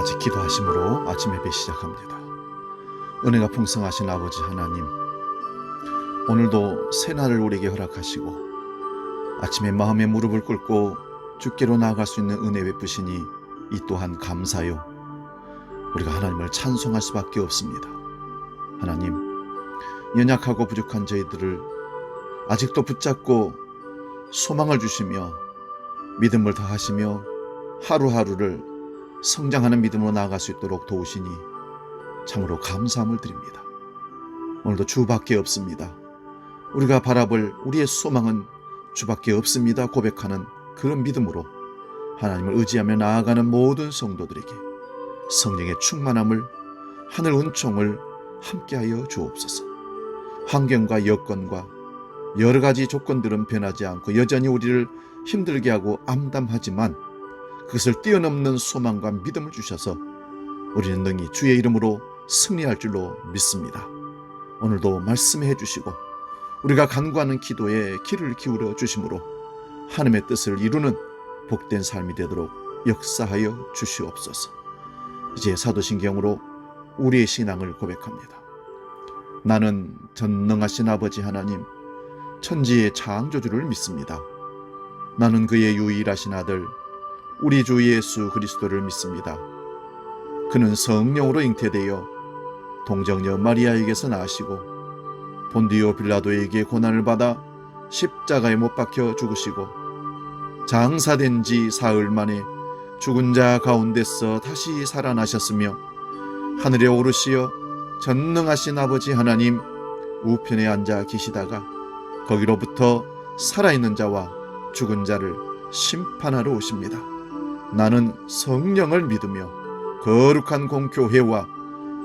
같이 기도하심으로 아침 예배 시작합니다. 은혜가 풍성하신 아버지 하나님, 오늘도 새날을 우리에게 허락하시고 아침에 마음의 무릎을 꿇고 주께로 나아갈 수 있는 은혜 베푸시니 이 또한 감사요. 우리가 하나님을 찬송할 수밖에 없습니다. 하나님, 연약하고 부족한 저희들을 아직도 붙잡고 소망을 주시며 믿음을 더하시며 하루하루를 성장하는 믿음으로 나아갈 수 있도록 도우시니 참으로 감사함을 드립니다. 오늘도 주밖에 없습니다. 우리가 바라볼 우리의 소망은 주밖에 없습니다 고백하는 그런 믿음으로 하나님을 의지하며 나아가는 모든 성도들에게 성령의 충만함을, 하늘 은총을 함께하여 주옵소서. 환경과 여건과 여러 가지 조건들은 변하지 않고 여전히 우리를 힘들게 하고 암담하지만 그것을 뛰어넘는 소망과 믿음을 주셔서 우리는 능히 주의 이름으로 승리할 줄로 믿습니다. 오늘도 말씀해 주시고 우리가 간구하는 기도에 귀를 기울여 주심으로 하나님의 뜻을 이루는 복된 삶이 되도록 역사하여 주시옵소서. 이제 사도신경으로 우리의 신앙을 고백합니다. 나는 전능하신 아버지 하나님, 천지의 창조주를 믿습니다. 나는 그의 유일하신 아들 우리 주 예수 그리스도를 믿습니다. 그는 성령으로 잉태되어 동정녀 마리아에게서 나시고 본디오 빌라도에게 고난을 받아 십자가에 못 박혀 죽으시고 장사된 지 사흘 만에 죽은 자 가운데서 다시 살아나셨으며 하늘에 오르시어 전능하신 아버지 하나님 우편에 앉아 계시다가 거기로부터 살아있는 자와 죽은 자를 심판하러 오십니다. 나는 성령을 믿으며 거룩한 공교회와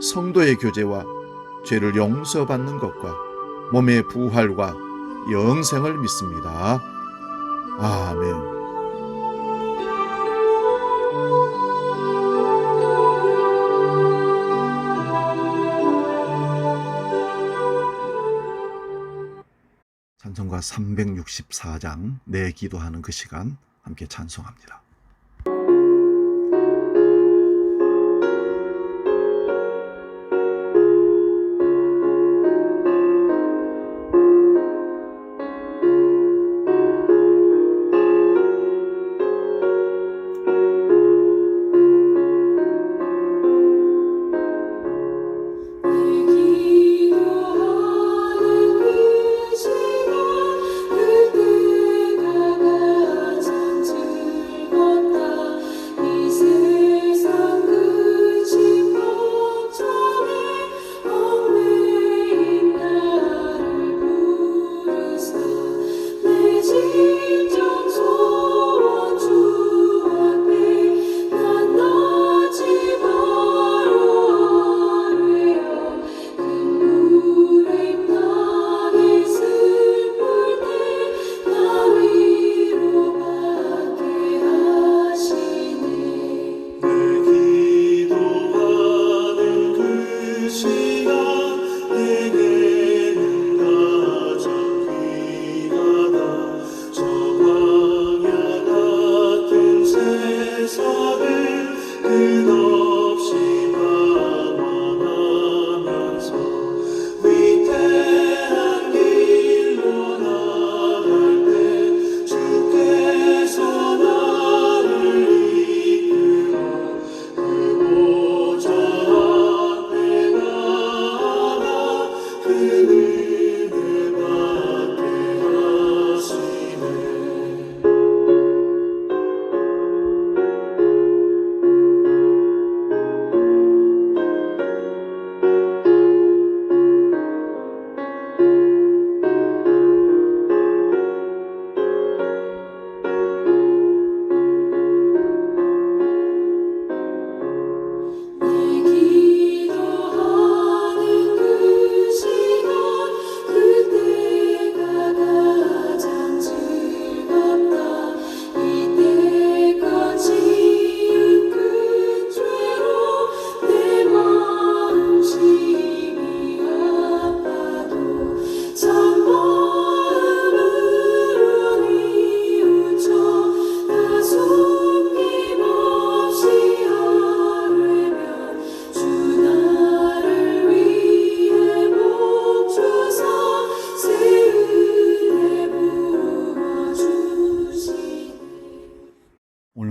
성도의 교제와 죄를 용서받는 것과 몸의 부활과 영생을 믿습니다. 아멘. 찬송가 364장 내 기도하는 그 시간 함께 찬송합니다. 그때가 가장 즐거워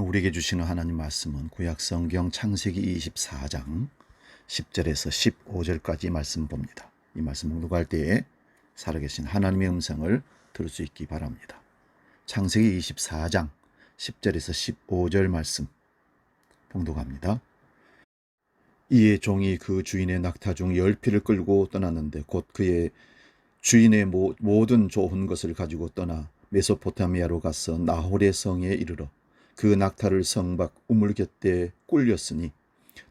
오늘 우리에게 주시는 하나님 말씀은 구약 성경 창세기 24장 10절에서 15절까지 말씀 봅니다. 이 말씀 봉독할 때에 살아계신 하나님의 음성을 들을 수 있기 바랍니다. 창세기 24장 10절에서 15절 말씀 봉독합니다. 이에 종이 그 주인의 낙타 중 10피를 끌고 떠났는데 곧 그의 주인의 모든 좋은 것을 가지고 떠나 메소포타미아로 가서 나홀의 성에 이르러 그 낙타를 성 밖 우물 곁에 꿀렸으니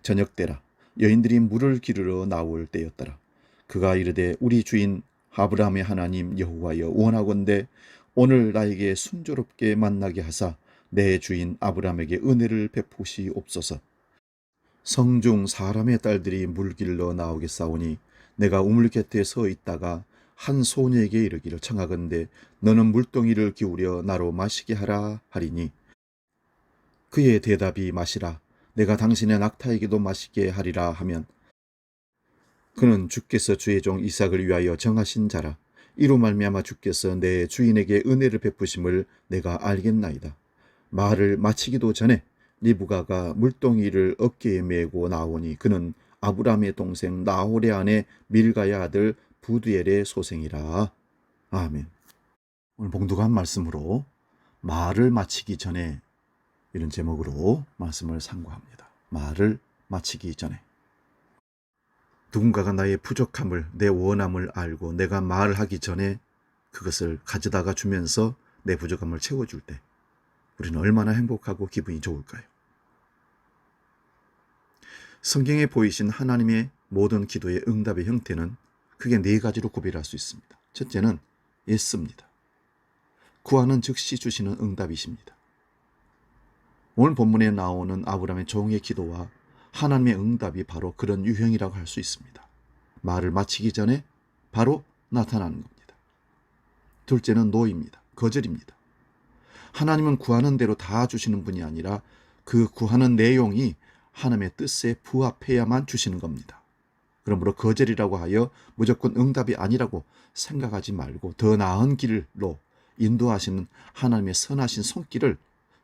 저녁 때라 여인들이 물을 기르러 나올 때였더라. 그가 이르되 우리 주인 아브라함의 하나님 여호와여 원하건대 오늘 나에게 순조롭게 만나게 하사 내 주인 아브라함에게 은혜를 베푸시옵소서. 성중 사람의 딸들이 물 길러 나오겠사오니 내가 우물 곁에 서 있다가 한 소녀에게 이르기를 청하건대 너는 물동이를 기울여 나로 마시게 하라 하리니 그의 대답이 마시라 내가 당신의 낙타에게도 마시게 하리라 하면 그는 주께서 주의 종 이삭을 위하여 정하신 자라. 이로 말미암아 주께서 내 주인에게 은혜를 베푸심을 내가 알겠나이다. 말을 마치기도 전에 리브가가 물동이를 어깨에 메고 나오니 그는 아브라함의 동생 나홀의 아내 밀가의 아들 부두엘의 소생이라. 아멘. 오늘 봉독한 말씀으로 말을 마치기 전에 이런 제목으로 말씀을 상고합니다. 말을 마치기 전에. 누군가가 나의 부족함을 내 원함을 알고 내가 말하기 전에 그것을 가져다가 주면서 내 부족함을 채워줄 때 우리는 얼마나 행복하고 기분이 좋을까요? 성경에 보이신 하나님의 모든 기도의 응답의 형태는 크게 4가지로 구별할 수 있습니다. 첫째는 예스입니다. 구하는 즉시 주시는 응답이십니다. 오늘 본문에 나오는 아브라함의 종의 기도와 하나님의 응답이 바로 그런 유형이라고 할 수 있습니다. 말을 마치기 전에 바로 나타나는 겁니다. 둘째는 노입니다. 거절입니다. 하나님은 구하는 대로 다 주시는 분이 아니라 그 구하는 내용이 하나님의 뜻에 부합해야만 주시는 겁니다. 그러므로 거절이라고 하여 무조건 응답이 아니라고 생각하지 말고 더 나은 길로 인도하시는 하나님의 선하신 손길을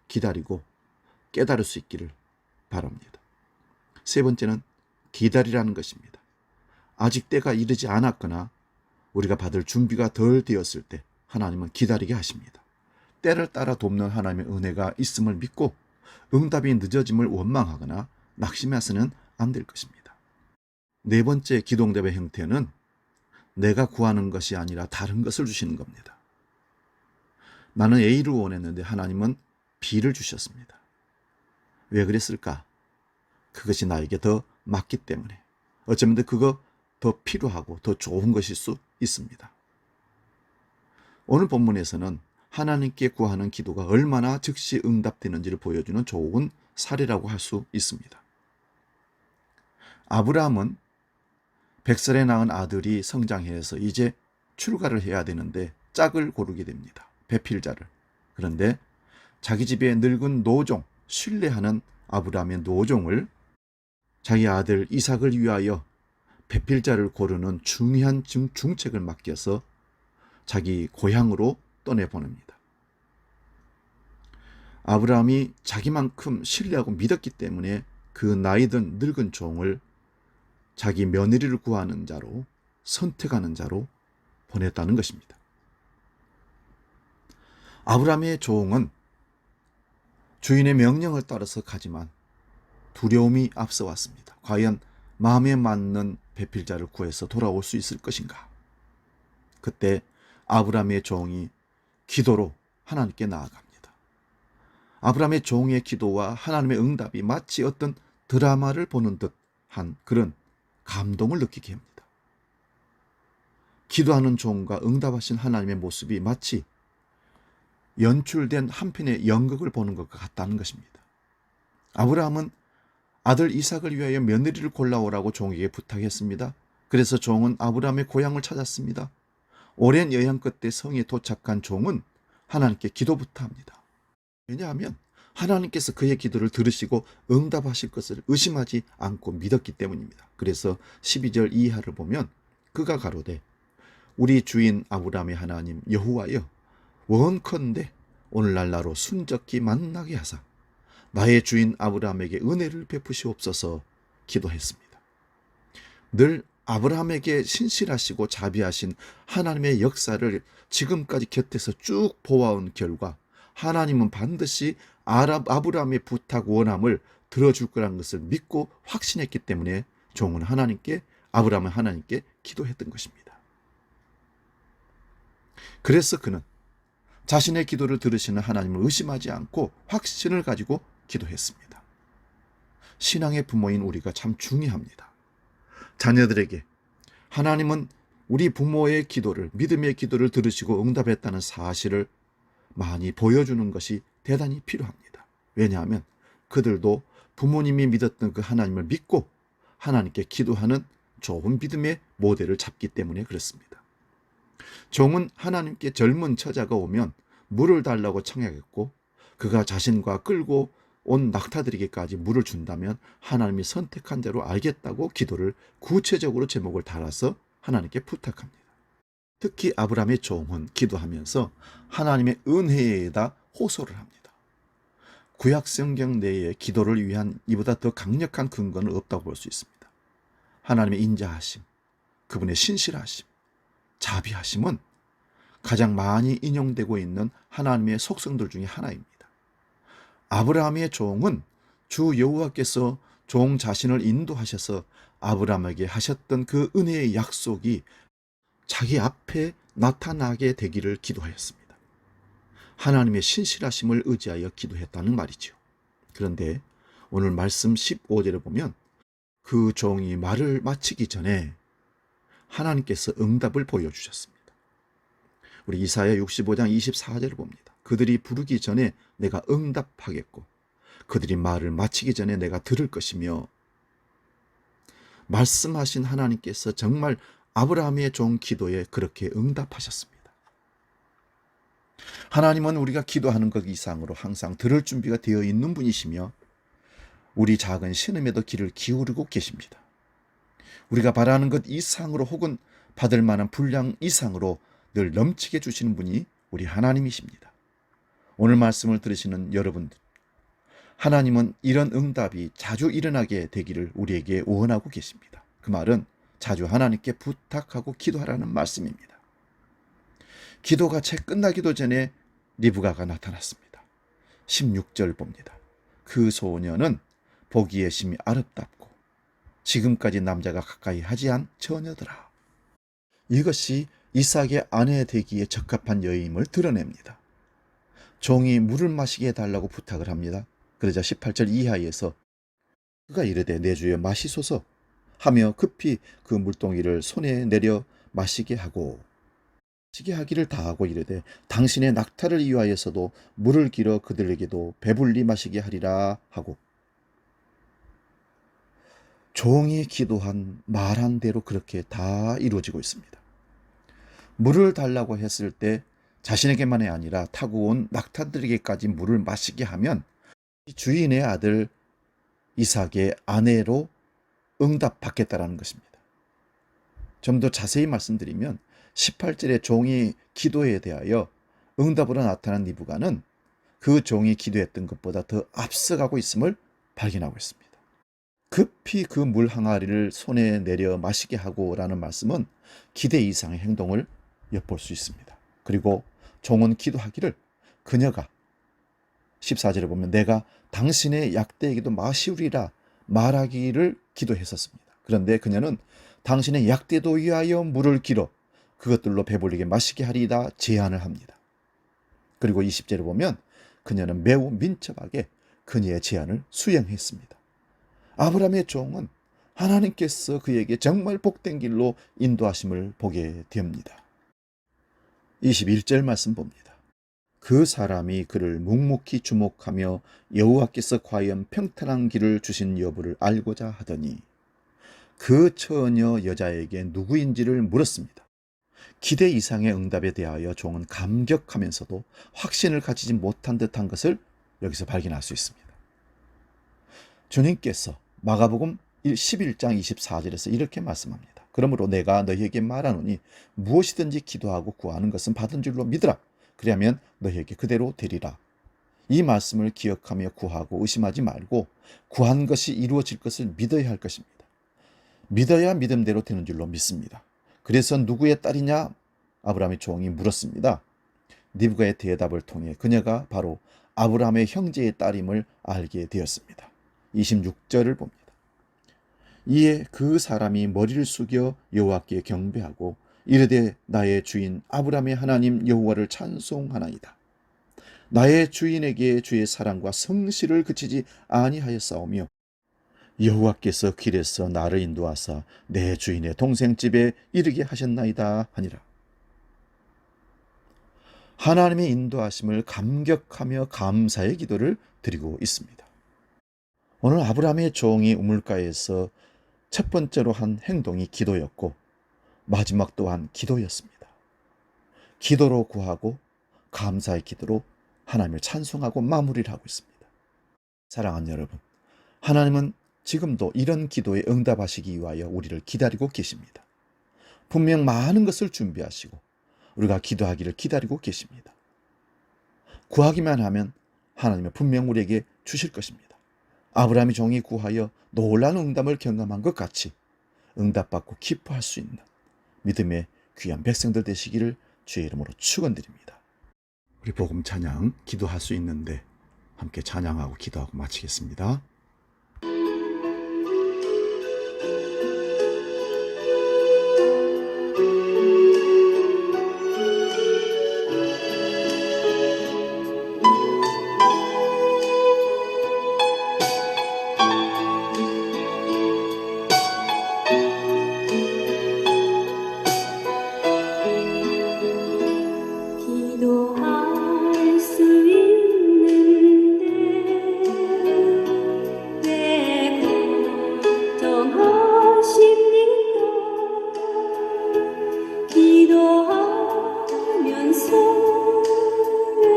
기다리고 깨달을 수 있기를 바랍니다. 세 번째는 기다리라는 것입니다. 아직 때가 이르지 않았거나 우리가 받을 준비가 덜 되었을 때 하나님은 기다리게 하십니다. 때를 따라 돕는 하나님의 은혜가 있음을 믿고 응답이 늦어짐을 원망하거나 낙심해서는 안 될 것입니다. 네 번째 기도응답의 형태는 내가 구하는 것이 아니라 다른 것을 주시는 겁니다. 나는 A를 원했는데 하나님은 B를 주셨습니다. 왜 그랬을까? 그것이 나에게 더 맞기 때문에 어쩌면 그거 더 필요하고 더 좋은 것일 수 있습니다. 오늘 본문에서는 하나님께 구하는 기도가 얼마나 즉시 응답되는지를 보여주는 좋은 사례라고 할 수 있습니다. 아브라함은 100살에 낳은 아들이 성장해서 이제 출가를 해야 되는데 짝을 고르게 됩니다. 배필자를. 그런데 자기 집에 늙은 노종, 신뢰하는 아브라함의 노종을 자기 아들 이삭을 위하여 배필자를 고르는 중요한 중책을 맡겨서 자기 고향으로 떠내보냅니다. 아브라함이 자기만큼 신뢰하고 믿었기 때문에 그 나이든 늙은 종을 자기 며느리를 구하는 자로 선택하는 자로 보냈다는 것입니다. 아브라함의 종은 주인의 명령을 따라서 가지만 두려움이 앞서왔습니다. 과연 마음에 맞는 배필자를 구해서 돌아올 수 있을 것인가? 그때 아브라함의 종이 기도로 하나님께 나아갑니다. 아브라함의 종의 기도와 하나님의 응답이 마치 어떤 드라마를 보는 듯한 그런 감동을 느끼게 합니다. 기도하는 종과 응답하신 하나님의 모습이 마치 연출된 한 편의 연극을 보는 것과 같다는 것입니다. 아브라함은 아들 이삭을 위하여 며느리를 골라오라고 종에게 부탁했습니다. 그래서 종은 아브라함의 고향을 찾았습니다. 오랜 여행 끝에 성에 도착한 종은 하나님께 기도부터 합니다. 왜냐하면 하나님께서 그의 기도를 들으시고 응답하실 것을 의심하지 않고 믿었기 때문입니다. 그래서 12절 이하를 보면 그가 가로되 우리 주인 아브라함의 하나님 여호와여 원컨대 오늘날 나로 순적히 만나게 하사 나의 주인 아브라함에게 은혜를 베푸시옵소서 기도했습니다. 늘 아브라함에게 신실하시고 자비하신 하나님의 역사를 지금까지 곁에서 쭉 보아온 결과 하나님은 반드시 아브라함의 부탁 원함을 들어줄 거라는 것을 믿고 확신했기 때문에 종은 아브라함은 하나님께 기도했던 것입니다. 그래서 그는 자신의 기도를 들으시는 하나님을 의심하지 않고 확신을 가지고 기도했습니다. 신앙의 부모인 우리가 참 중요합니다. 자녀들에게 하나님은 우리 부모의 기도를, 믿음의 기도를 들으시고 응답했다는 사실을 많이 보여주는 것이 대단히 필요합니다. 왜냐하면 그들도 부모님이 믿었던 그 하나님을 믿고 하나님께 기도하는 좋은 믿음의 모델을 잡기 때문에 그렇습니다. 종은 하나님께 젊은 처자가 오면 물을 달라고 청약했고 그가 자신과 끌고 온 낙타들에게까지 물을 준다면 하나님이 선택한 대로 알겠다고 기도를 구체적으로 제목을 달아서 하나님께 부탁합니다. 특히 아브라함의 종은 기도하면서 하나님의 은혜에다 호소를 합니다. 구약 성경 내에 기도를 위한 이보다 더 강력한 근거는 없다고 볼 수 있습니다. 하나님의 인자하심, 그분의 신실하심, 자비하심은 가장 많이 인용되고 있는 하나님의 속성들 중에 하나입니다. 아브라함의 종은 주 여호와께서 종 자신을 인도하셔서 아브라함에게 하셨던 그 은혜의 약속이 자기 앞에 나타나게 되기를 기도하였습니다. 하나님의 신실하심을 의지하여 기도했다는 말이죠. 그런데 오늘 말씀 15절에 보면 그 종이 말을 마치기 전에 하나님께서 응답을 보여주셨습니다. 우리 이사야 65장 24절을 봅니다. 그들이 부르기 전에 내가 응답하겠고 그들이 말을 마치기 전에 내가 들을 것이며, 말씀하신 하나님께서 정말 아브라함의 종 기도에 그렇게 응답하셨습니다. 하나님은 우리가 기도하는 것 이상으로 항상 들을 준비가 되어 있는 분이시며 우리 작은 신음에도 귀를 기울이고 계십니다. 우리가 바라는 것 이상으로 혹은 받을 만한 분량 이상으로 늘 넘치게 주시는 분이 우리 하나님이십니다. 오늘 말씀을 들으시는 여러분들, 하나님은 이런 응답이 자주 일어나게 되기를 우리에게 원하고 계십니다. 그 말은 자주 하나님께 부탁하고 기도하라는 말씀입니다. 기도가 채 끝나기도 전에 리브가가 나타났습니다. 16절 봅니다. 그 소녀는 보기에 심히 아름답고 지금까지 남자가 가까이 하지 않은 처녀더라. 이것이 이삭의 아내 되기에 적합한 여인임을 드러냅니다. 종이 물을 마시게 해달라고 부탁을 합니다. 그러자 18절 이하에서 그가 이르되 내 주여 마시소서 하며 급히 그 물동이를 손에 내려 마시게 하기를 다하고 이르되 당신의 낙타를 위하여서도 물을 길어 그들에게도 배불리 마시게 하리라 하고, 종이 기도한 말한 대로 그렇게 다 이루어지고 있습니다. 물을 달라고 했을 때 자신에게만이 아니라 타고 온 낙타들에게까지 물을 마시게 하면 주인의 아들 이삭의 아내로 응답받겠다라는 것입니다. 좀 더 자세히 말씀드리면 18절에 종이 기도에 대하여 응답으로 나타난 리브가는 그 종이 기도했던 것보다 더 앞서가고 있음을 발견하고 있습니다. 급히 그 물 항아리를 손에 내려 마시게 하고라는 말씀은 기대 이상의 행동을 엿볼 수 있습니다. 그리고 종은 기도하기를 그녀가 14절에 보면 내가 당신의 약대에게도 마시우리라 말하기를 기도했었습니다. 그런데 그녀는 당신의 약대도 위하여 물을 길어 그것들로 배불리게 마시게 하리다 제안을 합니다. 그리고 20절에 보면 그녀는 매우 민첩하게 그녀의 제안을 수행했습니다. 아브라함의 종은 하나님께서 그에게 정말 복된 길로 인도하심을 보게 됩니다. 21절 말씀 봅니다. 그 사람이 그를 묵묵히 주목하며 여호와께서 과연 평탄한 길을 주신 여부를 알고자 하더니 그 처녀 여자에게 누구인지를 물었습니다. 기대 이상의 응답에 대하여 종은 감격하면서도 확신을 가지지 못한 듯한 것을 여기서 발견할 수 있습니다. 주님께서 마가복음 11장 24절에서 이렇게 말씀합니다. 그러므로 내가 너희에게 말하노니 무엇이든지 기도하고 구하는 것은 받은 줄로 믿으라. 그리하면 너희에게 그대로 되리라. 이 말씀을 기억하며 구하고 의심하지 말고 구한 것이 이루어질 것을 믿어야 할 것입니다. 믿어야 믿음대로 되는 줄로 믿습니다. 그래서 누구의 딸이냐? 아브라함의 종이 물었습니다. 리브가의 대답을 통해 그녀가 바로 아브라함의 형제의 딸임을 알게 되었습니다. 26절을 봅니다. 이에 그 사람이 머리를 숙여 여호와께 경배하고 이르되 나의 주인 아브라함의 하나님 여호와를 찬송하나이다. 나의 주인에게 주의 사랑과 성실을 그치지 아니하였사오며 여호와께서 길에서 나를 인도하사 내 주인의 동생 집에 이르게 하셨나이다 하니라. 하나님의 인도하심을 감격하며 감사의 기도를 드리고 있습니다. 오늘 아브라함의 종이 우물가에서 첫 번째로 한 행동이 기도였고 마지막 또한 기도였습니다. 기도로 구하고 감사의 기도로 하나님을 찬송하고 마무리를 하고 있습니다. 사랑하는 여러분, 하나님은 지금도 이런 기도에 응답하시기 위하여 우리를 기다리고 계십니다. 분명 많은 것을 준비하시고 우리가 기도하기를 기다리고 계십니다. 구하기만 하면 하나님은 분명 우리에게 주실 것입니다. 아브라함의 종이 구하여 놀라운 응답을 경험한 것 같이 응답받고 기뻐할 수 있는 믿음의 귀한 백성들 되시기를 주의 이름으로 축원드립니다. 우리 복음 찬양 기도할 수 있는데 함께 찬양하고 기도하고 마치겠습니다. 기도할 수 있는데 왜 걱정하십니까? 기도하면서 왜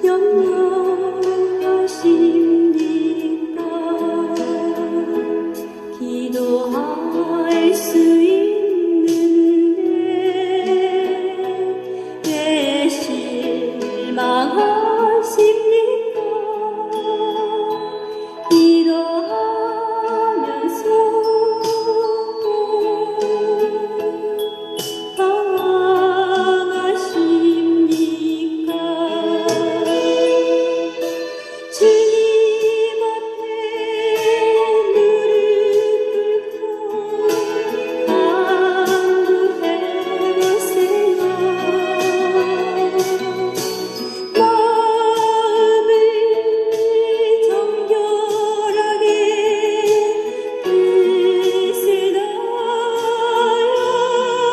염려하십니까? 기도할 수 실망하십니까? 기도하면서 당황하십니까? 주님 앞에 무릎 꿇고 간구하세요. 마음을 정결하게 뜻을 다하여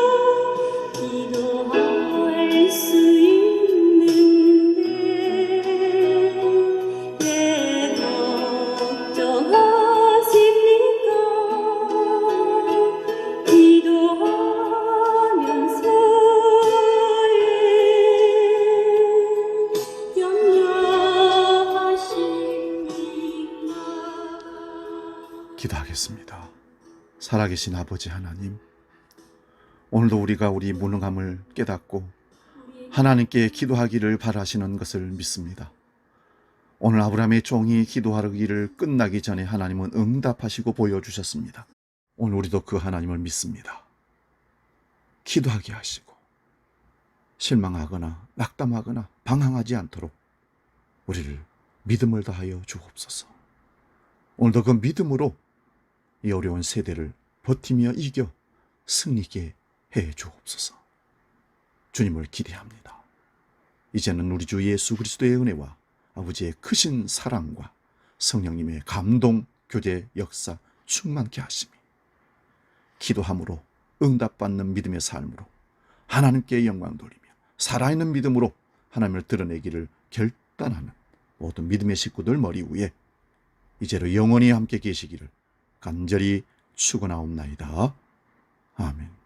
기도할 수 있는데 왜 걱정하십니까? 기도하면서 기도하겠습니다. 살아계신 아버지 하나님, 오늘도 우리가 우리 무능함을 깨닫고 하나님께 기도하기를 바라시는 것을 믿습니다. 오늘 아브라함의 종이 기도하기를 끝나기 전에 하나님은 응답하시고 보여주셨습니다. 오늘 우리도 그 하나님을 믿습니다. 기도하게 하시고 실망하거나 낙담하거나 방황하지 않도록 우리를 믿음을 다하여 주옵소서. 오늘도 그 믿음으로 이 어려운 세대를 버티며 이겨 승리케 해 주옵소서. 주님을 기대합니다. 이제는 우리 주 예수 그리스도의 은혜와 아버지의 크신 사랑과 성령님의 감동, 교제, 역사 충만케 하시며 기도함으로 응답받는 믿음의 삶으로 하나님께 영광 돌리며 살아있는 믿음으로 하나님을 드러내기를 결단하는 모든 믿음의 식구들 머리 위에 이제로 영원히 함께 계시기를 간절히 축원하옵나이다. 아멘.